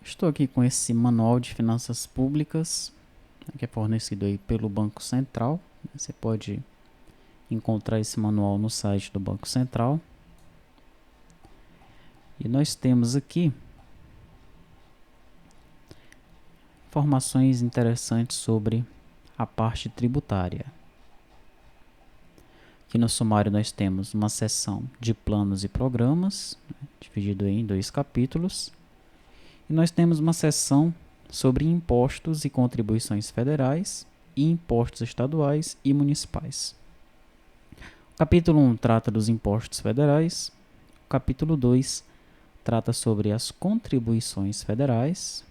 Estou aqui com esse manual de finanças públicas, que é fornecido aí pelo Banco Central. Você pode encontrar esse manual no site do Banco Central. E nós temos aqui informações interessantes sobre a parte tributária. Aqui no sumário nós temos uma seção de planos e programas, dividido em 2 capítulos. E nós temos uma seção sobre impostos e contribuições federais e impostos estaduais e municipais. O capítulo 1 trata dos impostos federais. O capítulo 2 trata sobre as contribuições federais.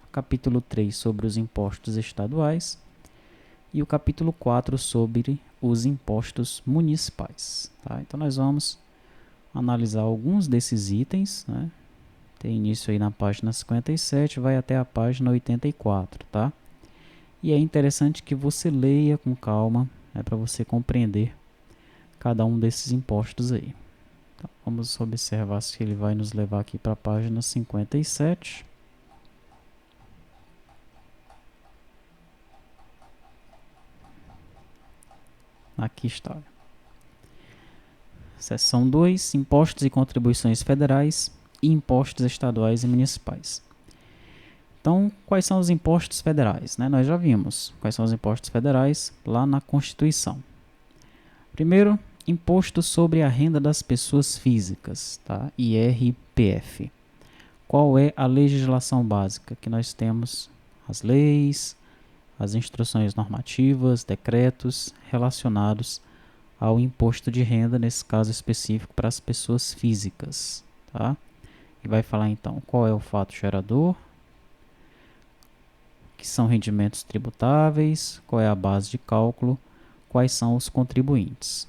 O capítulo 3 sobre os impostos estaduais. E o capítulo 4 sobre os impostos municipais. Tá? Então nós vamos analisar alguns desses itens, né? Tem início aí na página 57, vai até a página 84, tá? E é interessante que você leia com calma, né, para você compreender cada um desses impostos aí. Então, vamos observar se ele vai nos levar aqui para a página 57. Aqui está. Seção 2, impostos e contribuições federais e impostos estaduais e municipais. Então, quais são os impostos federais? Né? Nós já vimos quais são os impostos federais lá na Constituição. Primeiro, imposto sobre a renda das pessoas físicas, tá? IRPF. Qual é a legislação básica? Que nós temos as leis, as instruções normativas, decretos relacionados ao imposto de renda, nesse caso específico para as pessoas físicas, tá? E vai falar então qual é o fato gerador, que são rendimentos tributáveis, qual é a base de cálculo, quais são os contribuintes.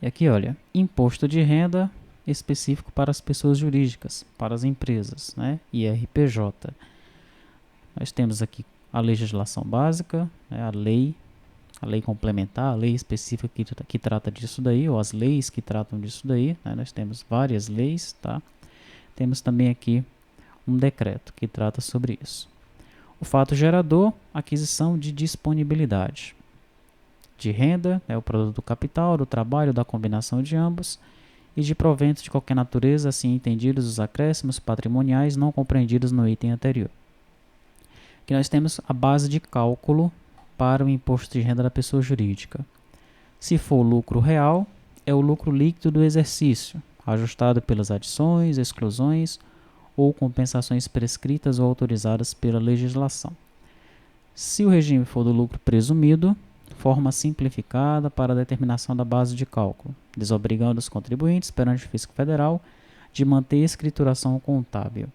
E aqui, olha, imposto de renda específico para as pessoas jurídicas, para as empresas, né? IRPJ. Nós temos aqui a legislação básica, né? a lei complementar, a lei específica que trata disso daí, ou as leis que tratam disso daí, né? Nós temos várias leis, tá? Temos também aqui um decreto que trata sobre isso. O fato gerador, aquisição de disponibilidade de renda, é o produto do capital, do trabalho, da combinação de ambos, e de proventos de qualquer natureza, assim entendidos os acréscimos patrimoniais não compreendidos no item anterior. Aqui nós temos a base de cálculo para o imposto de renda da pessoa jurídica. Se for lucro real, é o lucro líquido do exercício, ajustado pelas adições, exclusões ou compensações prescritas ou autorizadas pela legislação. Se o regime for do lucro presumido, forma simplificada para a determinação da base de cálculo, desobrigando os contribuintes perante o Fisco Federal de manter escrituração contábil.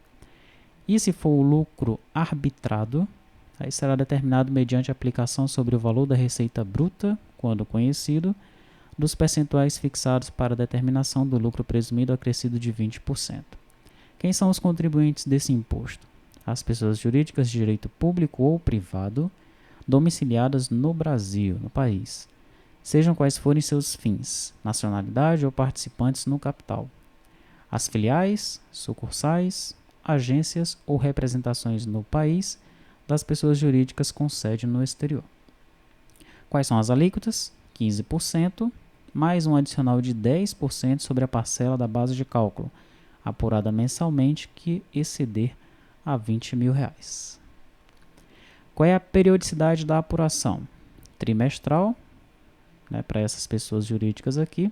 E se for o lucro arbitrado, aí será determinado mediante aplicação sobre o valor da receita bruta, quando conhecido, dos percentuais fixados para a determinação do lucro presumido acrescido de 20%. Quem são os contribuintes desse imposto? As pessoas jurídicas de direito público ou privado, domiciliadas no Brasil, no país, sejam quais forem seus fins, nacionalidade ou participantes no capital. As filiais, sucursais, agências ou representações no país das pessoas jurídicas com sede no exterior. Quais são as alíquotas? 15%, mais um adicional de 10% sobre a parcela da base de cálculo, apurada mensalmente, que exceder a R$20 mil. Qual é a periodicidade da apuração? Trimestral, né, para essas pessoas jurídicas aqui,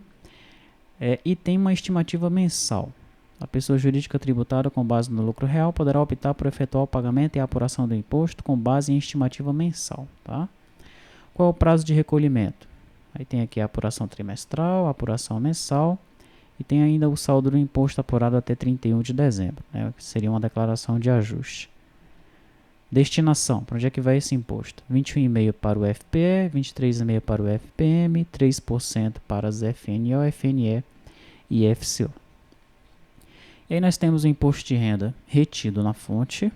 e tem uma estimativa mensal. A pessoa jurídica tributada com base no lucro real poderá optar por efetuar o pagamento e a apuração do imposto com base em estimativa mensal. Tá? Qual é o prazo de recolhimento? Aí tem aqui a apuração trimestral, a apuração mensal, e tem ainda o saldo do imposto apurado até 31 de dezembro, né, que seria uma declaração de ajuste. Destinação, para onde é que vai esse imposto? 21,5% para o FPE, 23,5% para o FPM, 3% para as FNO, FNE e FCO. E aí nós temos o imposto de renda retido na fonte,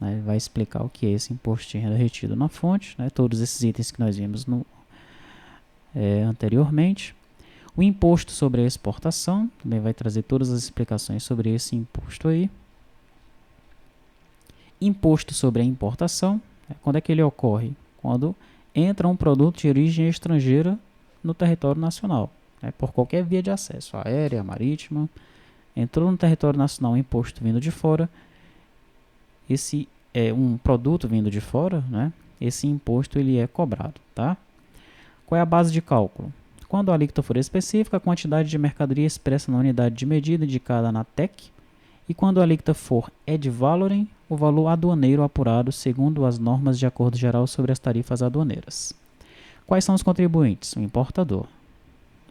né, vai explicar o que é esse imposto de renda retido na fonte, né, todos esses itens que nós vimos anteriormente. O imposto sobre a exportação, também vai trazer todas as explicações sobre esse imposto aí. Imposto sobre a importação, quando é que ele ocorre? Quando entra um produto de origem estrangeira no território nacional, por qualquer via de acesso, aérea, marítima. Entrou no território nacional um imposto vindo de fora, esse é um produto vindo de fora, esse imposto ele é cobrado, tá? Qual é a base de cálculo? Quando a alíquota for específica, a quantidade de mercadoria expressa na unidade de medida indicada na TEC, e quando a alíquota for ad valorem, o valor aduaneiro apurado segundo as normas de acordo geral sobre as tarifas aduaneiras. Quais são os contribuintes? O importador.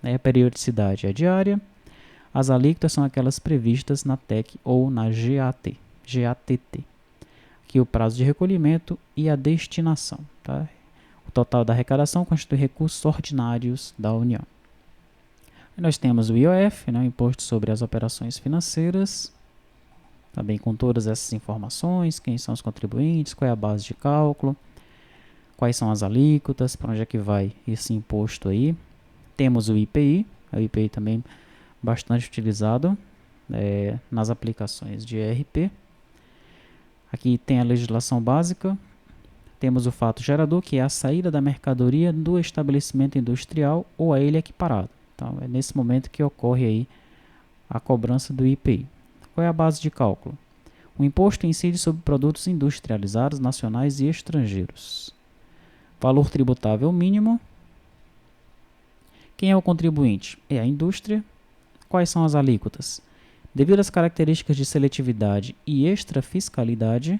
A periodicidade é diária. As alíquotas são aquelas previstas na TEC ou na GATT. Aqui o prazo de recolhimento e a destinação. Tá? O total da arrecadação constitui recursos ordinários da União. E nós temos o IOF, o Imposto sobre as Operações Financeiras, também com todas essas informações, quem são os contribuintes, qual é a base de cálculo, quais são as alíquotas, para onde é que vai esse imposto aí. Temos o IPI, o IPI também bastante utilizado nas aplicações de ERP. Aqui tem a legislação básica, temos o fato gerador, que é a saída da mercadoria do estabelecimento industrial ou a ele equiparado. Então, é nesse momento que ocorre aí a cobrança do IPI. Qual é a base de cálculo? O imposto incide sobre produtos industrializados, nacionais e estrangeiros. Valor tributável mínimo. Quem é o contribuinte? É a indústria. Quais são as alíquotas? Devido às características de seletividade e extrafiscalidade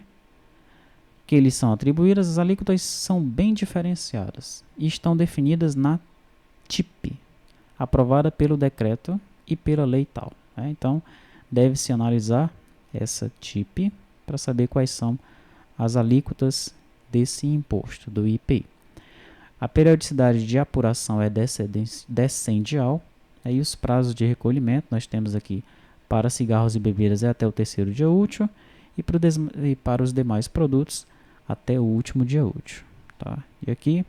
que lhes são atribuídas, as alíquotas são bem diferenciadas e estão definidas na TIP, aprovada pelo decreto e pela lei tal. Então, deve-se analisar essa TIP para saber quais são as alíquotas desse imposto, do IPI. A periodicidade de apuração é descendial, e os prazos de recolhimento nós temos aqui para cigarros e bebidas até o terceiro dia útil e para os demais produtos até o último dia útil. Tá? E aqui,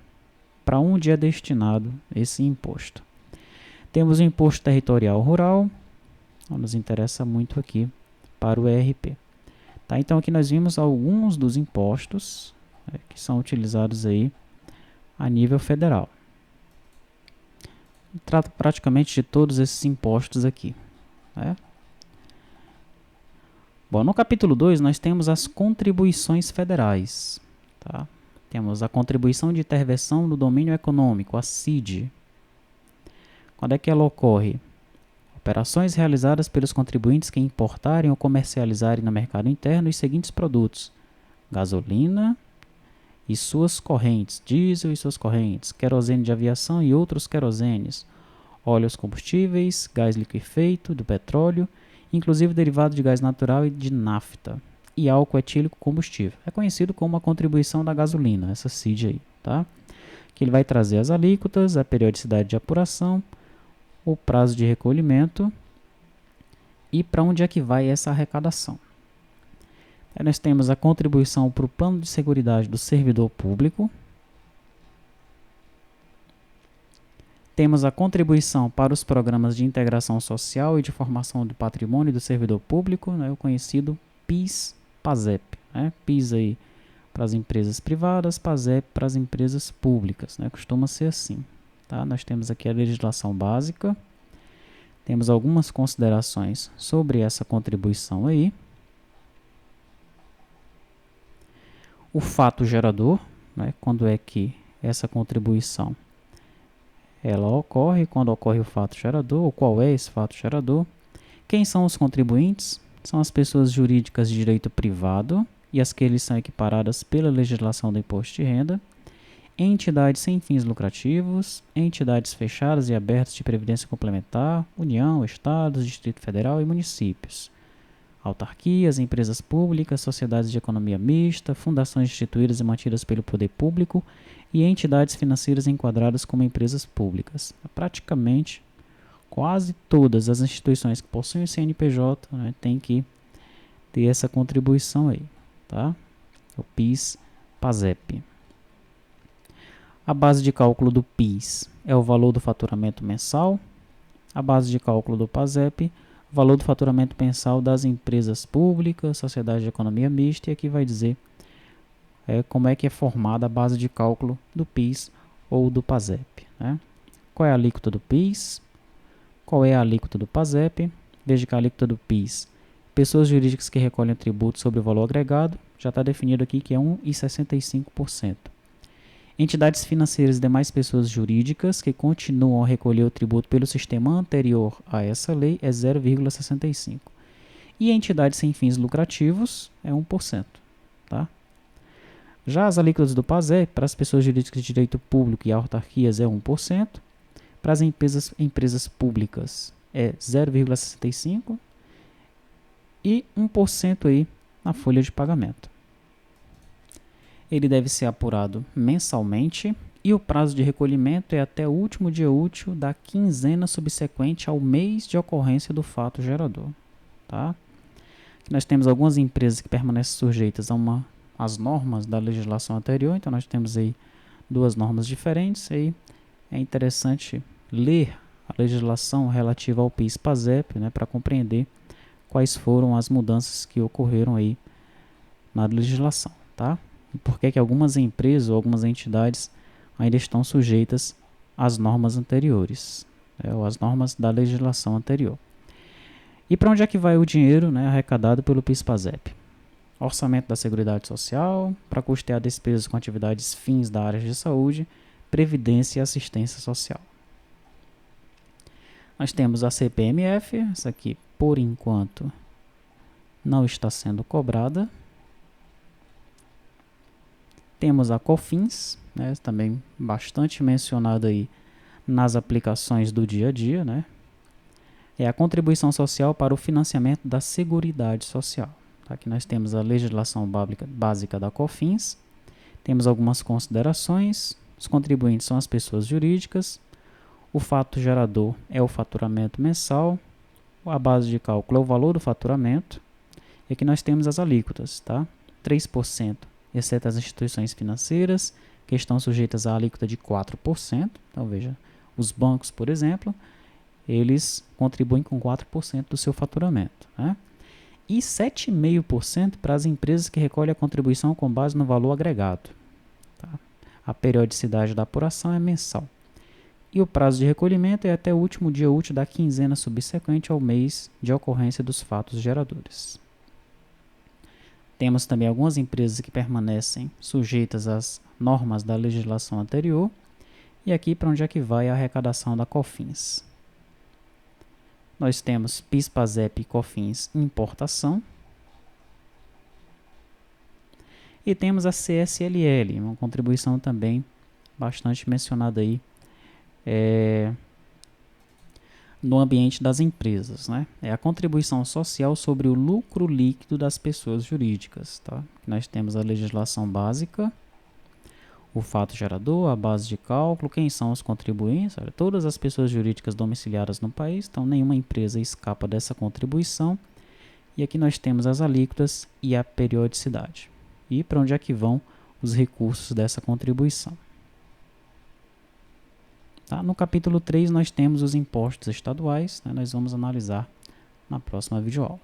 para onde é destinado esse imposto? Temos o imposto territorial rural, nos interessa muito aqui para o ERP. Tá? Então aqui nós vimos alguns dos impostos que são utilizados aí a nível federal. Trata praticamente de todos esses impostos aqui. Bom, no capítulo 2 nós temos as contribuições federais. Tá? Temos a contribuição de intervenção no domínio econômico, a CID. Quando é que ela ocorre? Operações realizadas pelos contribuintes que importarem ou comercializarem no mercado interno os seguintes produtos: gasolina e suas correntes, diesel e suas correntes, querosene de aviação e outros querosenes, óleos combustíveis, gás liquefeito do petróleo, inclusive derivado de gás natural e de nafta, e álcool etílico combustível. É conhecido como a contribuição da gasolina, essa CID aí, tá? Que ele vai trazer as alíquotas, a periodicidade de apuração, o prazo de recolhimento e para onde é que vai essa arrecadação. Aí nós temos a contribuição para o plano de seguridade do servidor público. Temos a contribuição para os programas de integração social e de formação do patrimônio do servidor público, o conhecido PIS/PASEP. PIS aí para as empresas privadas, PASEP para as empresas públicas. Costuma ser assim. Tá? Nós temos aqui a legislação básica. Temos algumas considerações sobre essa contribuição aí. O fato gerador, quando é que essa contribuição ela ocorre, quando ocorre o fato gerador, ou qual é esse fato gerador. Quem são os contribuintes? São as pessoas jurídicas de direito privado e as que eles são equiparadas pela legislação do imposto de renda, entidades sem fins lucrativos, entidades fechadas e abertas de previdência complementar, União, Estados, Distrito Federal e municípios, autarquias, empresas públicas, sociedades de economia mista, fundações instituídas e mantidas pelo poder público e entidades financeiras enquadradas como empresas públicas. Praticamente, quase todas as instituições que possuem o CNPJ têm que ter essa contribuição aí, tá? O PIS/PASEP. A base de cálculo do PIS é o valor do faturamento mensal a base de cálculo do PASEP, o valor do faturamento mensal das empresas públicas, sociedade de economia mista, e aqui vai dizer como é que é formada a base de cálculo do PIS ou do PASEP, né? Qual é a alíquota do PIS? Qual é a alíquota do PASEP? Veja que a alíquota do PIS, pessoas jurídicas que recolhem tributo sobre o valor agregado, já está definido aqui que é 1,65%. Entidades financeiras e demais pessoas jurídicas que continuam a recolher o tributo pelo sistema anterior a essa lei é 0,65%. E entidades sem fins lucrativos é 1%. Tá? Já as alíquotas do PASEP, para as pessoas jurídicas de direito público e autarquias é 1%. Para as empresas públicas é 0,65% e 1% aí na folha de pagamento. Ele deve ser apurado mensalmente e o prazo de recolhimento é até o último dia útil da quinzena subsequente ao mês de ocorrência do fato gerador. Tá? Aqui nós temos algumas empresas que permanecem sujeitas às normas da legislação anterior, então nós temos aí duas normas diferentes, aí é interessante ler a legislação relativa ao PIS/PASEP, né, para compreender quais foram as mudanças que ocorreram aí na legislação, tá? E por que algumas empresas ou algumas entidades ainda estão sujeitas às normas anteriores, ou às normas da legislação anterior. E para onde é que vai o dinheiro, né, arrecadado pelo PIS/PASEP? Orçamento da Seguridade Social, para custear despesas com atividades fins da área de saúde, previdência e assistência social. Nós temos a CPMF, essa aqui por enquanto não está sendo cobrada. Temos a COFINS, né, também bastante mencionada aí nas aplicações do dia a dia, né? É a contribuição social para o financiamento da Seguridade Social. Aqui nós temos a legislação básica da COFINS, temos algumas considerações, os contribuintes são as pessoas jurídicas, o fato gerador é o faturamento mensal, a base de cálculo é o valor do faturamento, e aqui nós temos as alíquotas, tá? 3%, exceto as instituições financeiras, que estão sujeitas à alíquota de 4%, então veja, os bancos, por exemplo, eles contribuem com 4% do seu faturamento, né? E 7,5% para as empresas que recolhem a contribuição com base no valor agregado. Tá? A periodicidade da apuração é mensal. E o prazo de recolhimento é até o último dia útil da quinzena subsequente ao mês de ocorrência dos fatos geradores. Temos também algumas empresas que permanecem sujeitas às normas da legislação anterior. E aqui para onde é que vai a arrecadação da COFINS? Nós temos PIS, PASEP e COFINS importação. E temos a CSLL, uma contribuição também bastante mencionada aí no ambiente das empresas, né? É a contribuição social sobre o lucro líquido das pessoas jurídicas. Tá? Nós temos a legislação básica, o fato gerador, a base de cálculo, quem são os contribuintes, olha, todas as pessoas jurídicas domiciliadas no país, então nenhuma empresa escapa dessa contribuição. E aqui nós temos as alíquotas e a periodicidade. E para onde é que vão os recursos dessa contribuição. Tá? No capítulo 3 nós temos os impostos estaduais, né? Nós vamos analisar na próxima videoaula.